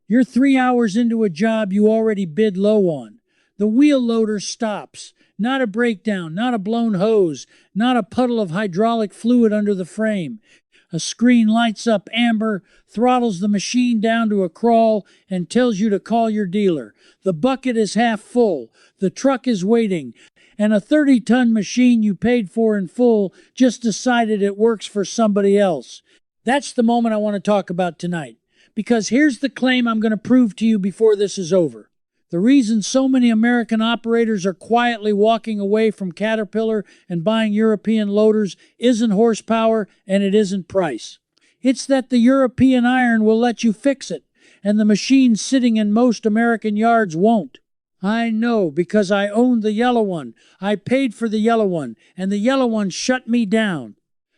You're 3 hours into a job you already bid low on. The wheel loader stops. Not a breakdown, not a blown hose, not a puddle of hydraulic fluid under the frame. A screen lights up amber, throttles the machine down to a crawl, and tells you to call your dealer. The bucket is half full. The truck is waiting. And a 30-ton machine you paid for in full just decided it works for somebody else. That's the moment I want to talk about tonight. Because here's the claim I'm going to prove to you before this is over. The reason so many American operators are quietly walking away from Caterpillar and buying European loaders isn't horsepower and it isn't price. It's that the European iron will let you fix it, and the machines sitting in most American yards won't. I know, because I owned the yellow one. I paid for the yellow one, and the yellow one shut me down.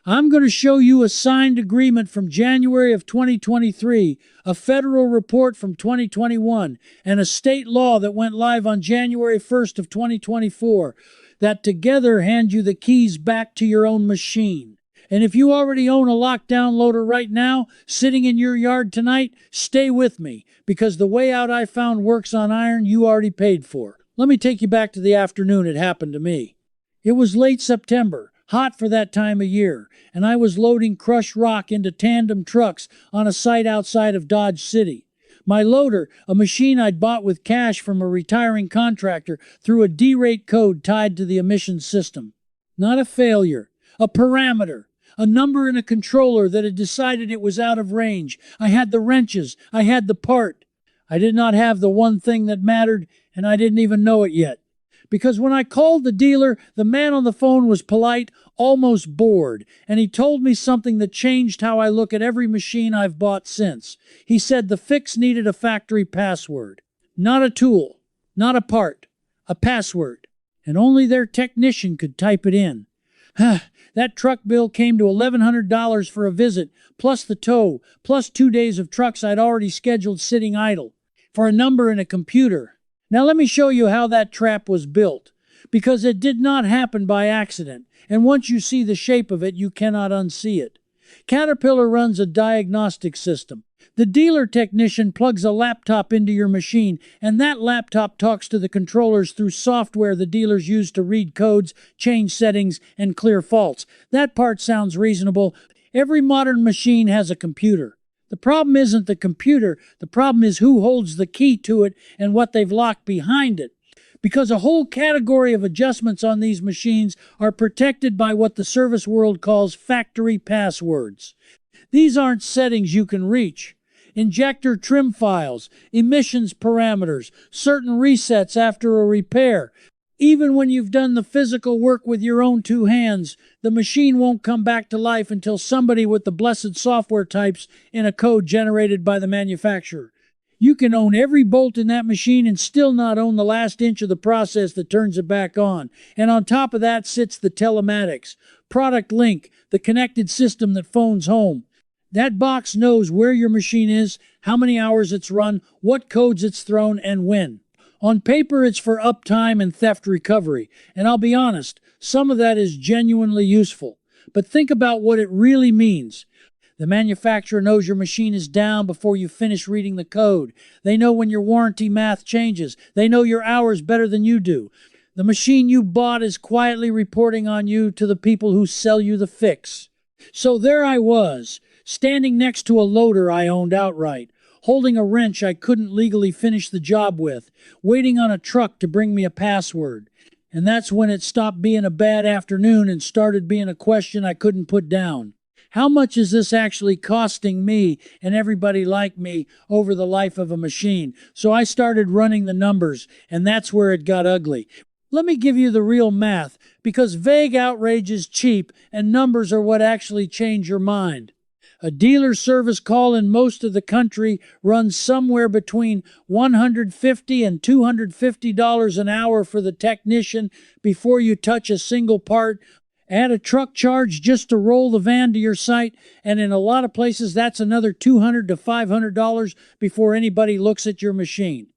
I'm going to show you a signed agreement from January of 2023, a federal report from 2021, and a state law that went live on January 1st of 2024 that together hand you the keys back to your own machine. And if you already own a lockdown loader right now, sitting in your yard tonight, stay with me, because the way out I found works on iron you already paid for. Let me take you back to the afternoon it happened to me. It was late September. Hot for that time of year, and I was loading crushed rock into tandem trucks on a site outside of Dodge City. My loader, a machine I'd bought with cash from a retiring contractor, threw a D-rate code tied to the emissions system. Not a failure, a parameter, a number in a controller that had decided it was out of range. I had the wrenches, I had the part. I did not have the one thing that mattered, and I didn't even know it yet. Because when I called the dealer, the man on the phone was polite, almost bored, and he told me something that changed how I look at every machine I've bought since. He said the fix needed a factory password. Not a tool, not a part, a password. And only their technician could type it in. That truck bill came to $1,100 for a visit, plus the tow, plus 2 days of trucks I'd already scheduled sitting idle, for a number in a computer. Now let me show you how that trap was built, because it did not happen by accident, and once you see the shape of it, you cannot unsee it. Caterpillar runs a diagnostic system. The dealer technician plugs a laptop into your machine, and that laptop talks to the controllers through software the dealers use to read codes, change settings, and clear faults. That part sounds reasonable. Every modern machine has a computer. The problem isn't the computer, the problem is who holds the key to it and what they've locked behind it. Because a whole category of adjustments on these machines are protected by what the service world calls factory passwords. These aren't settings you can reach. Injector trim files, emissions parameters, certain resets after a repair. Even when you've done the physical work with your own two hands, the machine won't come back to life until somebody with the blessed software types in a code generated by the manufacturer. You can own every bolt in that machine and still not own the last inch of the process that turns it back on. And on top of that sits the telematics, product link, the connected system that phones home. That box knows where your machine is, how many hours it's run, what codes it's thrown, and when. On paper, it's for uptime and theft recovery, and I'll be honest, some of that is genuinely useful. But think about what it really means. The manufacturer knows your machine is down before you finish reading the code. They know when your warranty math changes. They know your hours better than you do. The machine you bought is quietly reporting on you to the people who sell you the fix. So there I was, standing next to a loader I owned outright, holding a wrench I couldn't legally finish the job with, waiting on a truck to bring me a password. And that's when it stopped being a bad afternoon and started being a question I couldn't put down. How much is this actually costing me and everybody like me over the life of a machine? So I started running the numbers, and that's where it got ugly. Let me give you the real math, because vague outrage is cheap and numbers are what actually change your mind. A dealer service call in most of the country runs somewhere between $150 and $250 an hour for the technician before you touch a single part. Add a truck charge just to roll the van to your site, and in a lot of places that's another $200 to $500 before anybody looks at your machine.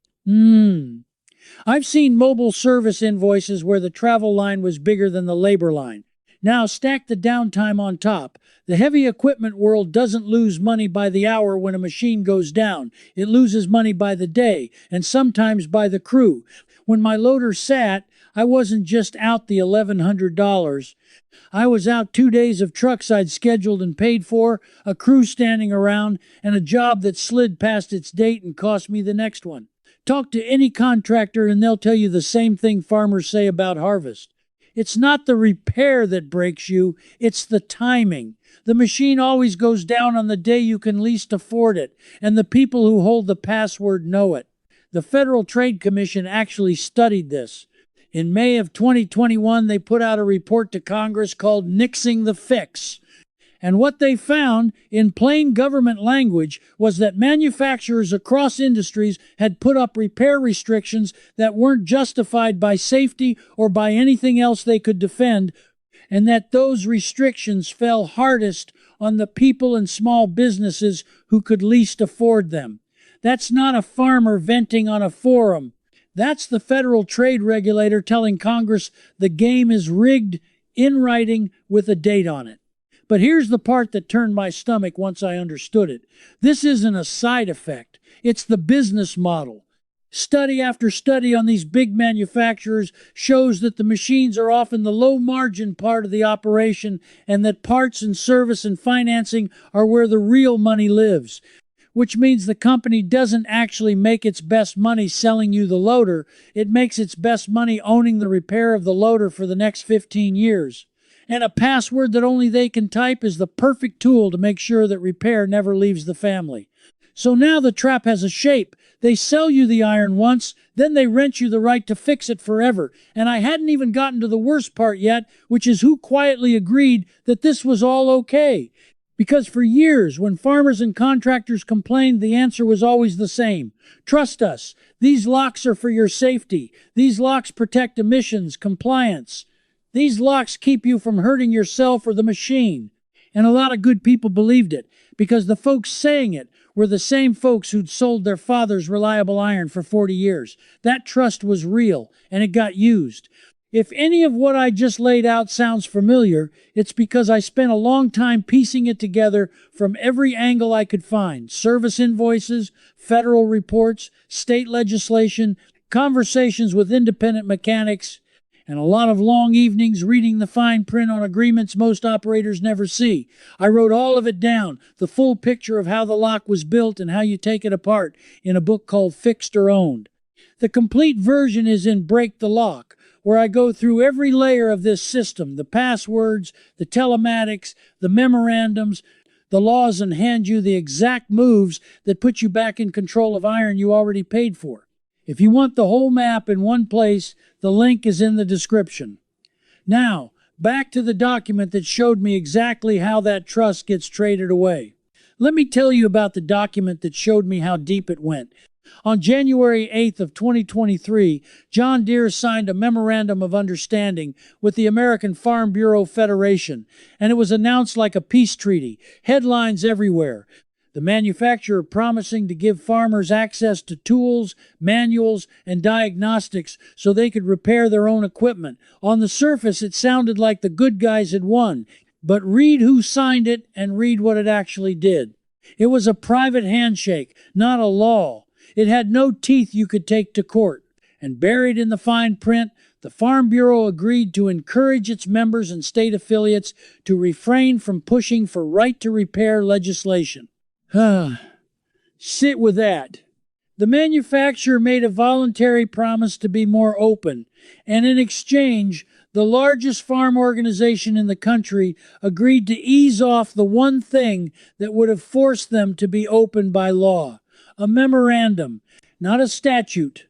I've seen mobile service invoices where the travel line was bigger than the labor line. Now stack the downtime on top. The heavy equipment world doesn't lose money by the hour when a machine goes down. It loses money by the day, and sometimes by the crew. When my loader sat, I wasn't just out the $1,100. I was out 2 days of trucks I'd scheduled and paid for, a crew standing around, and a job that slid past its date and cost me the next one. Talk to any contractor and they'll tell you the same thing farmers say about harvest. It's not the repair that breaks you, it's the timing. The machine always goes down on the day you can least afford it, and the people who hold the password know it. The Federal Trade Commission actually studied this. In May of 2021, they put out a report to Congress called Nixing the Fix. And what they found, in plain government language, was that manufacturers across industries had put up repair restrictions that weren't justified by safety or by anything else they could defend, and that those restrictions fell hardest on the people and small businesses who could least afford them. That's not a farmer venting on a forum. That's the federal trade regulator telling Congress the game is rigged in writing with a date on it. But here's the part that turned my stomach once I understood it. This isn't a side effect. It's the business model. Study after study on these big manufacturers shows that the machines are often the low-margin part of the operation and that parts and service and financing are where the real money lives, which means the company doesn't actually make its best money selling you the loader. It makes its best money owning the repair of the loader for the next 15 years. And a password that only they can type is the perfect tool to make sure that repair never leaves the family. So now the trap has a shape. They sell you the iron once, then they rent you the right to fix it forever. And I hadn't even gotten to the worst part yet, which is who quietly agreed that this was all okay. Because for years, when farmers and contractors complained, the answer was always the same. Trust us. These locks are for your safety. These locks protect emissions, compliance. These locks keep you from hurting yourself or the machine. And a lot of good people believed it, because the folks saying it were the same folks who'd sold their father's reliable iron for 40 years. That trust was real, and it got used. If any of what I just laid out sounds familiar, it's because I spent a long time piecing it together from every angle I could find. Service invoices, federal reports, state legislation, conversations with independent mechanics, and a lot of long evenings reading the fine print on agreements most operators never see. I wrote all of it down, the full picture of how the lock was built and how you take it apart, in a book called Fixed or Owned. The complete version is in Break the Lock, where I go through every layer of this system, the passwords, the telematics, the memorandums, the laws, and hand you the exact moves that put you back in control of iron you already paid for. If you want the whole map in one place, the link is in the description. Now, back to the document that showed me exactly how that trust gets traded away. Let me tell you about the document that showed me how deep it went. On January 8th of 2023, John Deere signed a memorandum of understanding with the American Farm Bureau Federation, and it was announced like a peace treaty, headlines everywhere. The manufacturer promising to give farmers access to tools, manuals, and diagnostics so they could repair their own equipment. On the surface, it sounded like the good guys had won, but read who signed it and read what it actually did. It was a private handshake, not a law. It had no teeth you could take to court. And buried in the fine print, the Farm Bureau agreed to encourage its members and state affiliates to refrain from pushing for right-to-repair legislation. Sit with that. The manufacturer made a voluntary promise to be more open, and in exchange, the largest farm organization in the country agreed to ease off the one thing that would have forced them to be open by law. A memorandum, not a statute.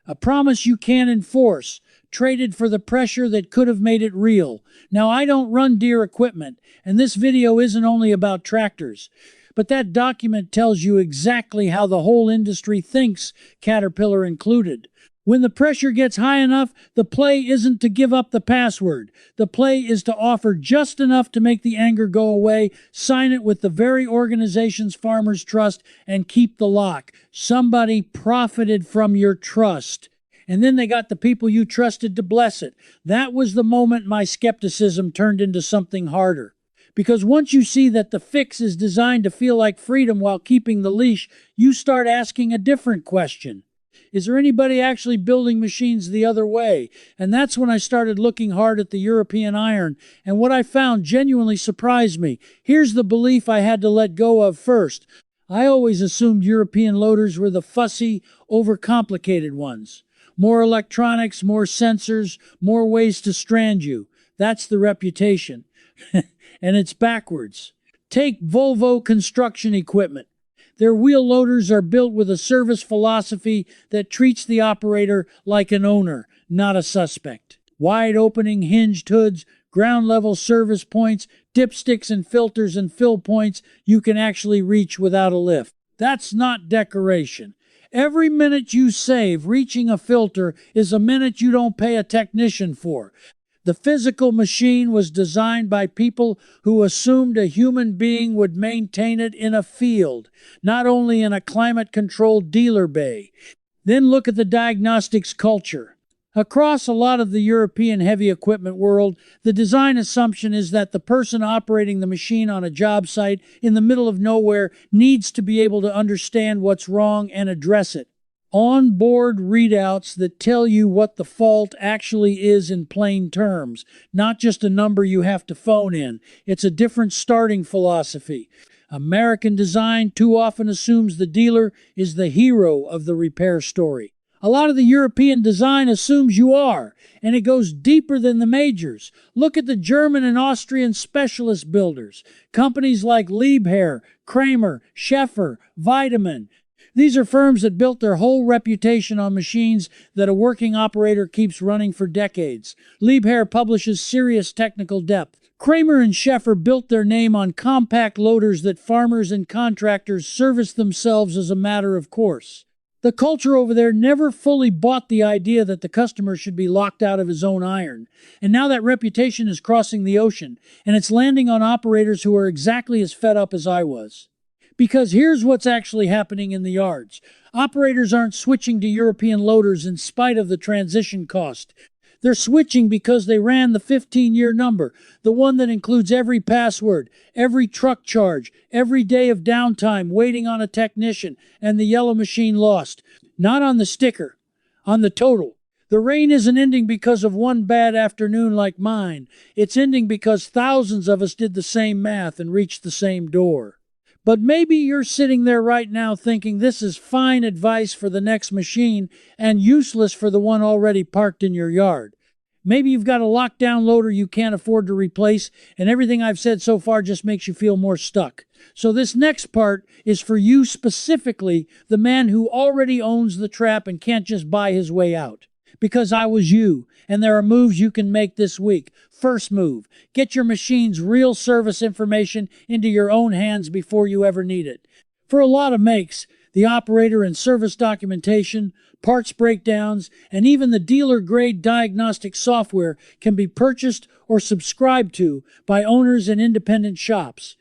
A promise you can't enforce, traded for the pressure that could have made it real. Now, I don't run Deere equipment, and this video isn't only about tractors. But that document tells you exactly how the whole industry thinks, Caterpillar included. When the pressure gets high enough, the play isn't to give up the password. The play is to offer just enough to make the anger go away, sign it with the very organizations farmers trust, and keep the lock. Somebody profited from your trust. And then they got the people you trusted to bless it. That was the moment my skepticism turned into something harder. Because once you see that the fix is designed to feel like freedom while keeping the leash, you start asking a different question. Is there anybody actually building machines the other way? And that's when I started looking hard at the European iron, and what I found genuinely surprised me. Here's the belief I had to let go of first. I always assumed European loaders were the fussy, overcomplicated ones. More electronics, more sensors, more ways to strand you. That's the reputation. And it's backwards. Take Volvo construction equipment. Their wheel loaders are built with a service philosophy that treats the operator like an owner, not a suspect. Wide opening hinged hoods, ground level service points, dipsticks and filters and fill points you can actually reach without a lift. That's not decoration. Every minute you save reaching a filter is a minute you don't pay a technician for. The physical machine was designed by people who assumed a human being would maintain it in a field, not only in a climate-controlled dealer bay. Then look at the diagnostics culture. Across a lot of the European heavy equipment world, the design assumption is that the person operating the machine on a job site in the middle of nowhere needs to be able to understand what's wrong and address it. On-board readouts that tell you what the fault actually is in plain terms, not just a number you have to phone in. It's a different starting philosophy. American design too often assumes the dealer is the hero of the repair story. A lot of the European design assumes you are, and it goes deeper than the majors. Look at the German and Austrian specialist builders. Companies like Liebherr, Kramer, Schäffer, Vitamin. These are firms that built their whole reputation on machines that a working operator keeps running for decades. Liebherr publishes serious technical depth. Kramer and Schäffer built their name on compact loaders that farmers and contractors service themselves as a matter of course. The culture over there never fully bought the idea that the customer should be locked out of his own iron. And now that reputation is crossing the ocean, and it's landing on operators who are exactly as fed up as I was. Because here's what's actually happening in the yards. Operators aren't switching to European loaders in spite of the transition cost. They're switching because they ran the 15-year number, the one that includes every password, every truck charge, every day of downtime waiting on a technician, and the yellow machine lost. Not on the sticker, on the total. The rain isn't ending because of one bad afternoon like mine. It's ending because thousands of us did the same math and reached the same door. But maybe you're sitting there right now thinking this is fine advice for the next machine and useless for the one already parked in your yard. Maybe you've got a lockdown loader you can't afford to replace, and everything I've said so far just makes you feel more stuck. So this next part is for you specifically, the man who already owns the trap and can't just buy his way out. Because I was you, and there are moves you can make this week. First move, get your machine's real service information into your own hands before you ever need it. For a lot of makes, the operator and service documentation, parts breakdowns, and even the dealer-grade diagnostic software can be purchased or subscribed to by owners and independent shops.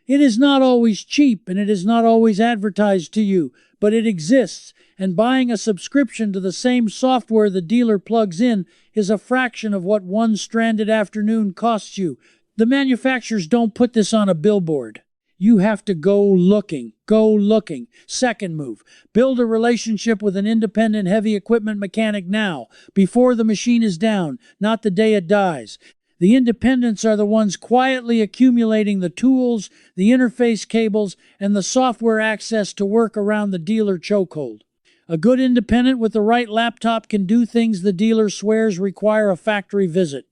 It is not always cheap, and it is not always advertised to you, but it exists, and buying a subscription to the same software the dealer plugs in is a fraction of what one stranded afternoon costs you. The manufacturers don't put this on a billboard. You have to go looking. Go looking. Second move, build a relationship with an independent heavy equipment mechanic now, before the machine is down, not the day it dies. The independents are the ones quietly accumulating the tools, the interface cables, and the software access to work around the dealer chokehold. A good independent with the right laptop can do things the dealer swears require a factory visit.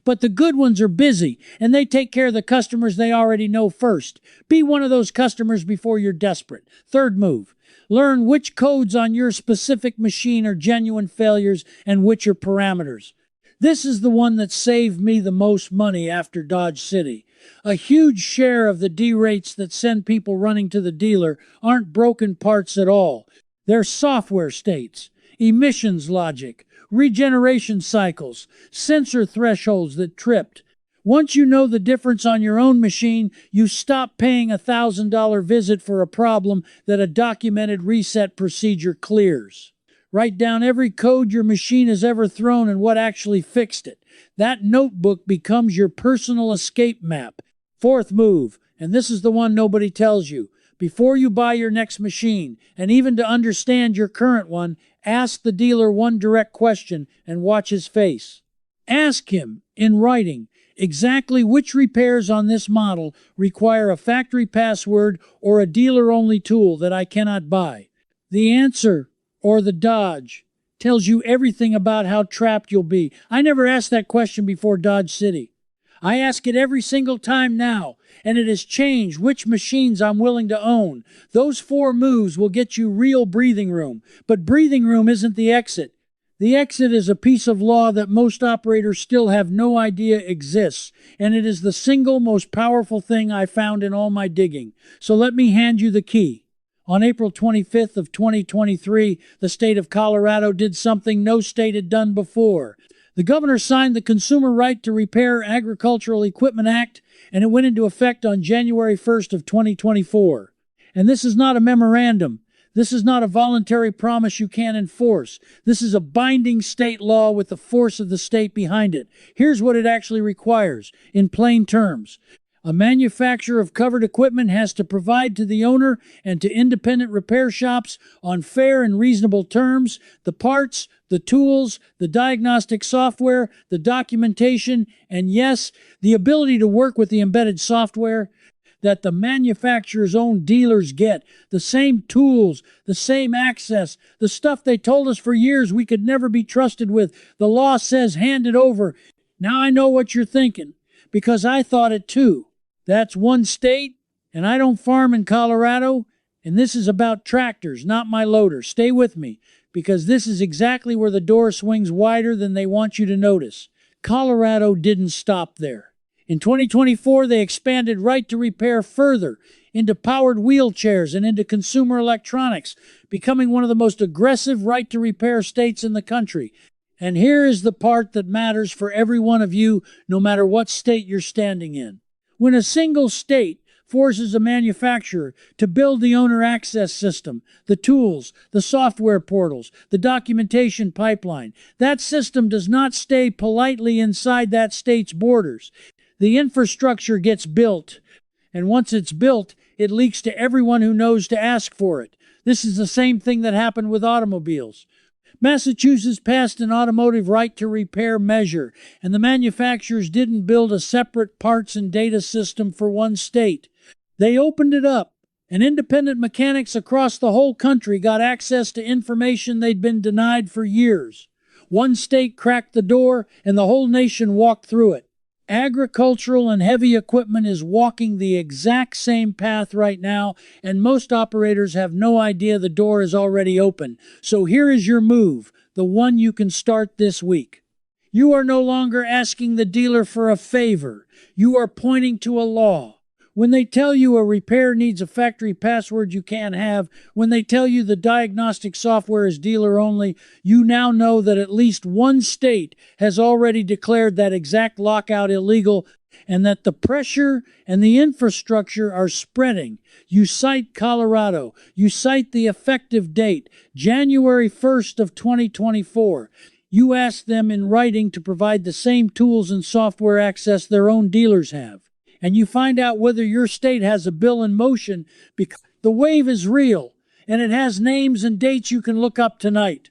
But the good ones are busy, and they take care of the customers they already know first. Be one of those customers before you're desperate. Third move, learn which codes on your specific machine are genuine failures and which are parameters. This is the one that saved me the most money after Dodge City. A huge share of the derates that send people running to the dealer aren't broken parts at all. They're software states, emissions logic, regeneration cycles, sensor thresholds that tripped. Once you know the difference on your own machine, you stop paying a $1,000 visit for a problem that a documented reset procedure clears. Write down every code your machine has ever thrown and what actually fixed it. That notebook becomes your personal escape map. Fourth move, and this is the one nobody tells you. Before you buy your next machine, and even to understand your current one, ask the dealer one direct question and watch his face. Ask him, in writing, exactly which repairs on this model require a factory password or a dealer-only tool that I cannot buy. The answer, or the dodge, tells you everything about how trapped you'll be. I never asked that question before Dodge City. I ask it every single time now, and it has changed which machines I'm willing to own. Those 4 moves will get you real breathing room, but breathing room isn't the exit. The exit is a piece of law that most operators still have no idea exists, and it is the single most powerful thing I found in all my digging. So let me hand you the key. On April 25th of 2023, the state of Colorado did something no state had done before. The governor signed the Consumer Right to Repair Agricultural Equipment Act, and it went into effect on January 1st of 2024. And this is not a memorandum. This is not a voluntary promise you can't enforce. This is a binding state law with the force of the state behind it. Here's what it actually requires, in plain terms. A manufacturer of covered equipment has to provide to the owner and to independent repair shops on fair and reasonable terms the parts, the tools, the diagnostic software, the documentation, and yes, the ability to work with the embedded software that the manufacturer's own dealers get. The same tools, the same access, the stuff they told us for years we could never be trusted with. The law says hand it over. Now I know what you're thinking, because I thought it too. That's one state, and I don't farm in Colorado, and this is about tractors, not my loader. Stay with me, because this is exactly where the door swings wider than they want you to notice. Colorado didn't stop there. In 2024, they expanded right to repair further into powered wheelchairs and into consumer electronics, becoming one of the most aggressive right to repair states in the country. And here is the part that matters for every one of you, no matter what state you're standing in. When a single state forces a manufacturer to build the owner access system, the tools, the software portals, the documentation pipeline, that system does not stay politely inside that state's borders. The infrastructure gets built, and once it's built, it leaks to everyone who knows to ask for it. This is the same thing that happened with automobiles. Massachusetts passed an automotive right to repair measure, and the manufacturers didn't build a separate parts and data system for one state. They opened it up, and independent mechanics across the whole country got access to information they'd been denied for years. One state cracked the door, and the whole nation walked through it. Agricultural and heavy equipment is walking the exact same path right now, and most operators have no idea the door is already open. So here is your move, the one you can start this week. You are no longer asking the dealer for a favor. You are pointing to a law. When they tell you a repair needs a factory password you can't have, when they tell you the diagnostic software is dealer only, you now know that at least one state has already declared that exact lockout illegal, and that the pressure and the infrastructure are spreading. You cite Colorado. You cite the effective date, January 1st of 2024. You ask them in writing to provide the same tools and software access their own dealers have. And you find out whether your state has a bill in motion, because the wave is real, and it has names and dates you can look up tonight.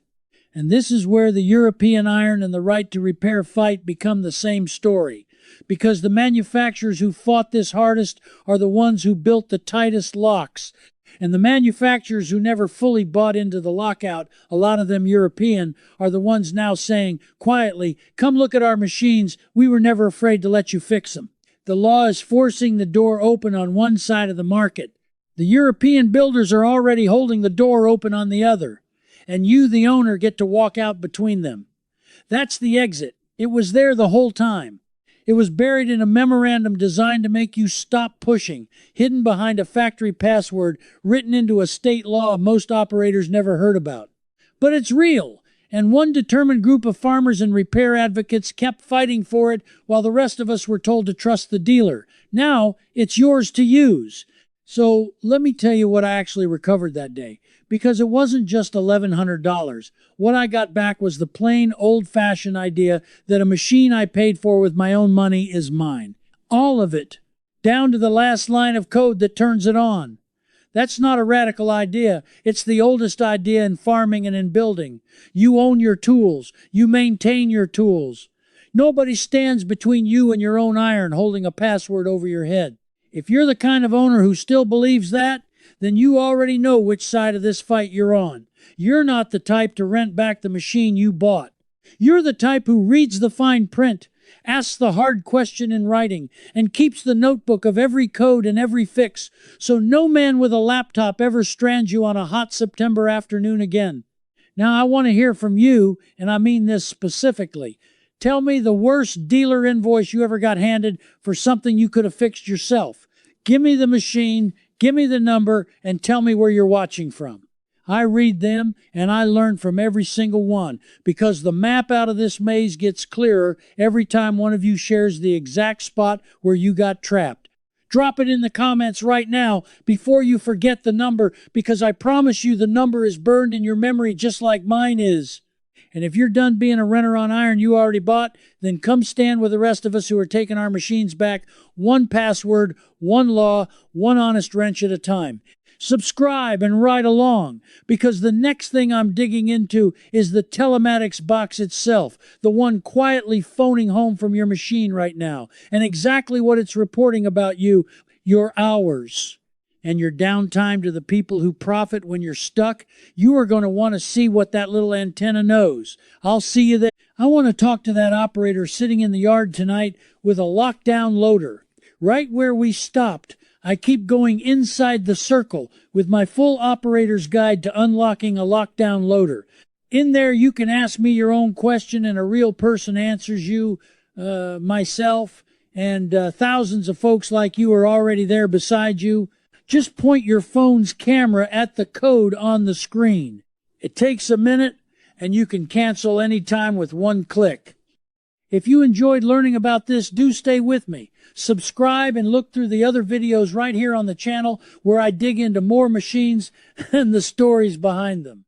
And this is where the European iron and the right to repair fight become the same story, because the manufacturers who fought this hardest are the ones who built the tightest locks. And the manufacturers who never fully bought into the lockout, a lot of them European, are the ones now saying quietly, come look at our machines, we were never afraid to let you fix them. The law is forcing the door open on one side of the market. The European builders are already holding the door open on the other, and you, the owner, get to walk out between them. That's the exit. It was there the whole time. It was buried in a memorandum designed to make you stop pushing, hidden behind a factory password written into a state law most operators never heard about. But it's real. And one determined group of farmers and repair advocates kept fighting for it while the rest of us were told to trust the dealer. Now, it's yours to use. So let me tell you what I actually recovered that day, because it wasn't just $1,100. What I got back was the plain old-fashioned idea that a machine I paid for with my own money is mine. All of it, down to the last line of code that turns it on. That's not a radical idea. It's the oldest idea in farming and in building. You own your tools. You maintain your tools. Nobody stands between you and your own iron holding a password over your head. If you're the kind of owner who still believes that, then you already know which side of this fight you're on. You're not the type to rent back the machine you bought. You're the type who reads the fine print, asks the hard question in writing, and keeps the notebook of every code and every fix, so no man with a laptop ever strands you on a hot September afternoon again. Now I want to hear from you, and I mean this specifically. Tell me the worst dealer invoice you ever got handed for something you could have fixed yourself. Give me the machine, give me the number, and tell me where you're watching from. I read them, and I learn from every single one, because the map out of this maze gets clearer every time one of you shares the exact spot where you got trapped. Drop it in the comments right now before you forget the number, because I promise you the number is burned in your memory just like mine is. And if you're done being a renter on iron you already bought, then come stand with the rest of us who are taking our machines back, one password, one law, one honest wrench at a time. Subscribe and ride along, because the next thing I'm digging into is the telematics box itself, the one quietly phoning home from your machine right now, and exactly what it's reporting about you, your hours, and your downtime to the people who profit when you're stuck. You are going to want to see what that little antenna knows. I'll see you there. I want to talk to that operator sitting in the yard tonight with a lockdown loader. Right where we stopped, I keep going inside the circle with my full operator's guide to unlocking a lockdown loader. In there you can ask me your own question and a real person answers you, myself, and thousands of folks like you are already there beside you. Just point your phone's camera at the code on the screen. It takes a minute, and you can cancel any time with one click. If you enjoyed learning about this, do stay with me. Subscribe and look through the other videos right here on the channel where I dig into more machines and the stories behind them.